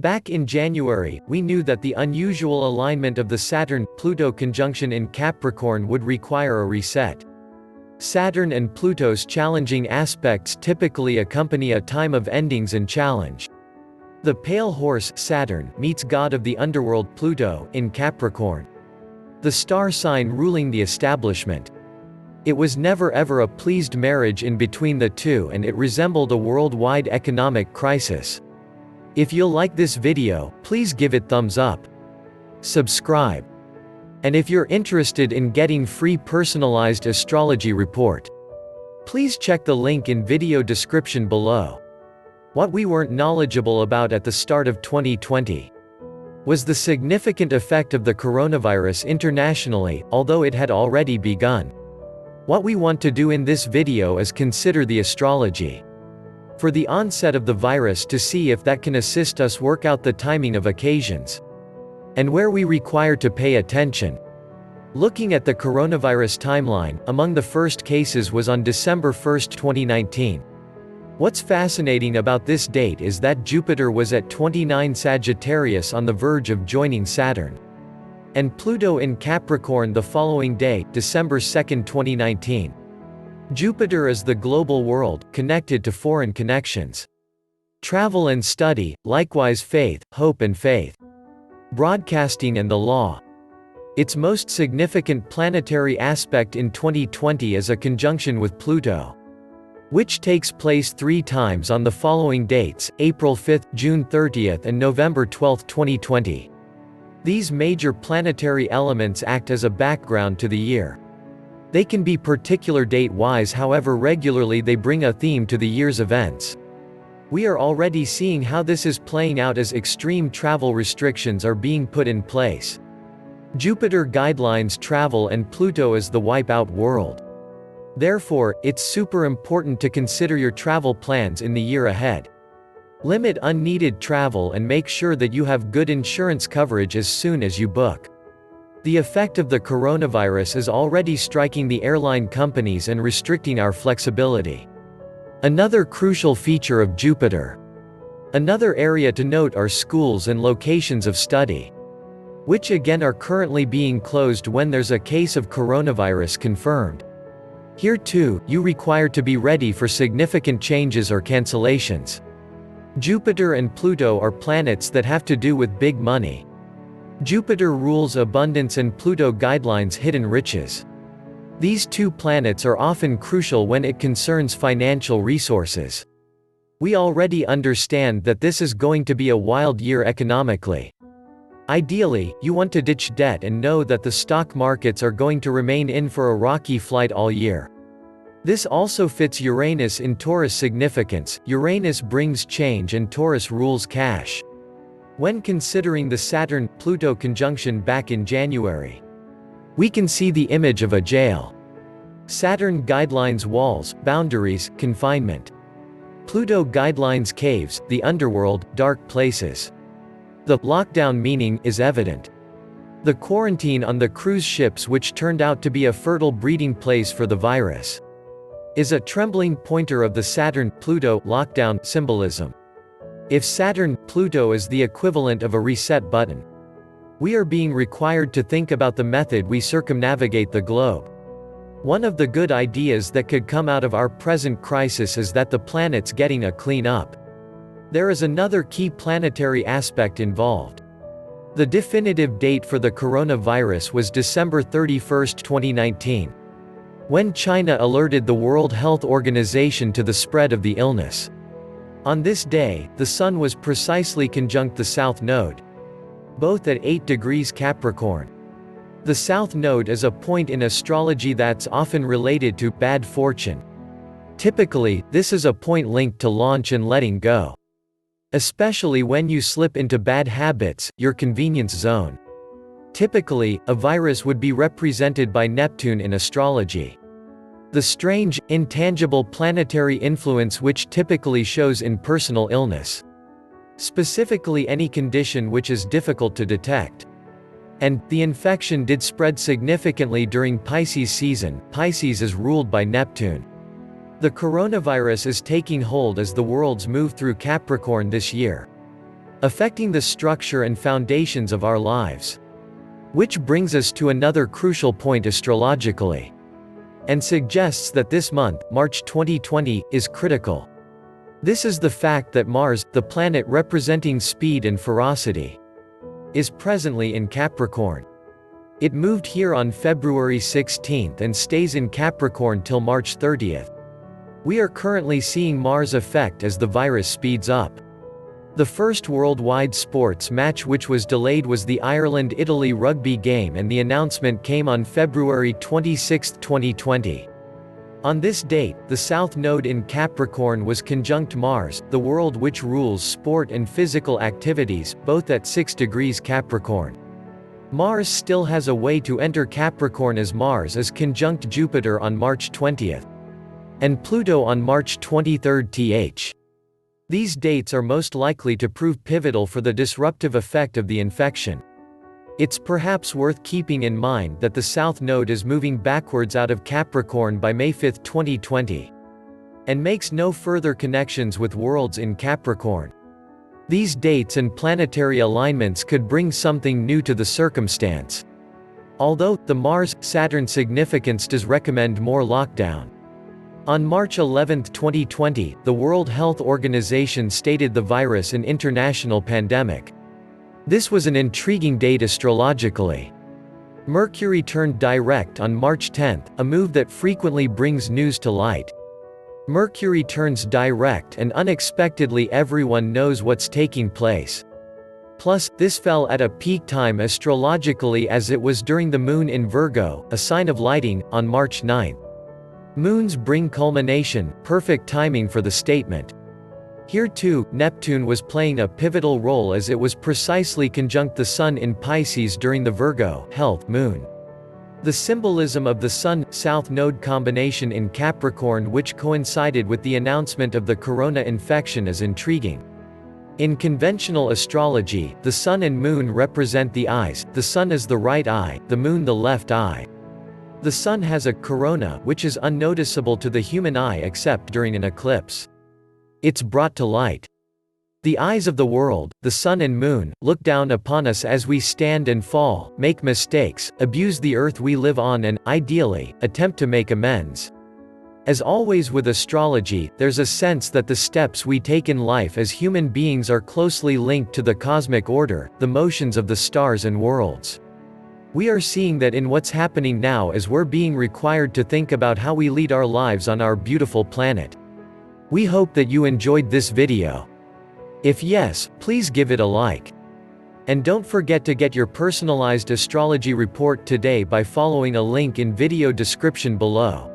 Back in January, we knew that the unusual alignment of the Saturn-Pluto conjunction in Capricorn would require a reset. Saturn and Pluto's challenging aspects typically accompany a time of endings and challenge. The pale horse, Saturn, meets god of the underworld, Pluto, in Capricorn. The star sign ruling the establishment. It was never ever a pleased marriage in between the two, and it resembled a worldwide economic crisis. If you'll like this video, please give it thumbs up. Subscribe. And if you're interested in getting free personalized astrology report, please check the link in video description below. What we weren't knowledgeable about at the start of 2020 was the significant effect of the coronavirus internationally, although it had already begun. What we want to do in this video is consider the astrology for the onset of the virus to see if that can assist us work out the timing of occasions and where we require to pay attention. Looking at the coronavirus timeline, among the first cases was on December 1, 2019. What's fascinating about this date is that Jupiter was at 29 Sagittarius on the verge of joining Saturn, and Pluto in Capricorn the following day, December 2, 2019. Jupiter is the global world, connected to foreign connections, travel and study, likewise faith, hope and faith, broadcasting and the law. Its most significant planetary aspect in 2020 is a conjunction with Pluto, which takes place 3 times on the following dates, April 5, June 30, and November 12, 2020. These major planetary elements act as a background to the year. They can be particular date-wise, however regularly they bring a theme to the year's events. We are already seeing how this is playing out as extreme travel restrictions are being put in place. Jupiter guidelines travel and Pluto is the wipeout world. Therefore, it's super important to consider your travel plans in the year ahead. Limit unneeded travel and make sure that you have good insurance coverage as soon as you book. The effect of the coronavirus is already striking the airline companies and restricting our flexibility. Another crucial feature of Jupiter. Another area to note are schools and locations of study, which again are currently being closed when there's a case of coronavirus confirmed. Here too, you require to be ready for significant changes or cancellations. Jupiter and Pluto are planets that have to do with big money. Jupiter rules abundance and Pluto guidelines hidden riches. These two planets are often crucial when it concerns financial resources. We already understand that this is going to be a wild year economically. Ideally, you want to ditch debt and know that the stock markets are going to remain in for a rocky flight all year. This also fits Uranus in Taurus significance. Uranus brings change and Taurus rules cash. When considering the Saturn-Pluto conjunction back in January, we can see the image of a jail. Saturn guidelines walls, boundaries, confinement. Pluto guidelines caves, the underworld, dark places. The lockdown meaning is evident. The quarantine on the cruise ships, which turned out to be a fertile breeding place for the virus, is a trembling pointer of the Saturn-Pluto lockdown symbolism. If Saturn-Pluto is the equivalent of a reset button, we are being required to think about the method we circumnavigate the globe. One of the good ideas that could come out of our present crisis is that the planet's getting a clean up. There is another key planetary aspect involved. The definitive date for the coronavirus was December 31, 2019, when China alerted the World Health Organization to the spread of the illness. On this day, the Sun was precisely conjunct the South Node, both at 8 degrees Capricorn. The South Node is a point in astrology that's often related to bad fortune. Typically, this is a point linked to launch and letting go, especially when you slip into bad habits, your convenience zone. Typically, a virus would be represented by Neptune in astrology, the strange, intangible planetary influence which typically shows in personal illness, specifically any condition which is difficult to detect. And, the infection did spread significantly during Pisces season. Pisces is ruled by Neptune. The coronavirus is taking hold as the worlds move through Capricorn this year. affecting the structure and foundations of our lives. Which brings us to another crucial point astrologically, and suggests that this month, March 2020, is critical. This is the fact that Mars, the planet representing speed and ferocity, is presently in Capricorn. It moved here on February 16 and stays in Capricorn till March 30. We are currently seeing Mars' effect as the virus speeds up. The first worldwide sports match which was delayed was the Ireland-Italy rugby game, and the announcement came on February 26, 2020. On this date, the South Node in Capricorn was conjunct Mars, the world which rules sport and physical activities, both at 6 degrees Capricorn. Mars still has a way to enter Capricorn as Mars is conjunct Jupiter on March 20, and Pluto on March 23. These dates are most likely to prove pivotal for the disruptive effect of the infection. It's perhaps worth keeping in mind that the South Node is moving backwards out of Capricorn by May 5, 2020, and makes no further connections with worlds in Capricorn. These dates and planetary alignments could bring something new to the circumstance. Although, the Mars-Saturn significance does recommend more lockdown. On March 11, 2020, the World Health Organization stated the virus an international pandemic. This was an intriguing date astrologically. Mercury turned direct on March 10, a move that frequently brings news to light. Mercury turns direct and unexpectedly everyone knows what's taking place. Plus, this fell at a peak time astrologically as it was during the moon in Virgo, a sign of lighting, on March 9. Moons bring culmination, perfect timing for the statement. Here too, Neptune was playing a pivotal role as it was precisely conjunct the Sun in Pisces during the Virgo health moon. The symbolism of the Sun-South Node combination in Capricorn, which coincided with the announcement of the corona infection, is intriguing. In conventional astrology, the Sun and Moon represent the eyes, the Sun is the right eye, the Moon the left eye. The Sun has a corona which is unnoticeable to the human eye except during an eclipse. It's brought to light. The eyes of the world, the Sun and Moon, look down upon us as we stand and fall, make mistakes, abuse the earth we live on and, ideally, attempt to make amends. As always with astrology, there's a sense that the steps we take in life as human beings are closely linked to the cosmic order, the motions of the stars and worlds. We are seeing that in what's happening now as we're being required to think about how we lead our lives on our beautiful planet. We hope that you enjoyed this video. If yes, please give it a like. And don't forget to get your personalized astrology report today by following a link in video description below.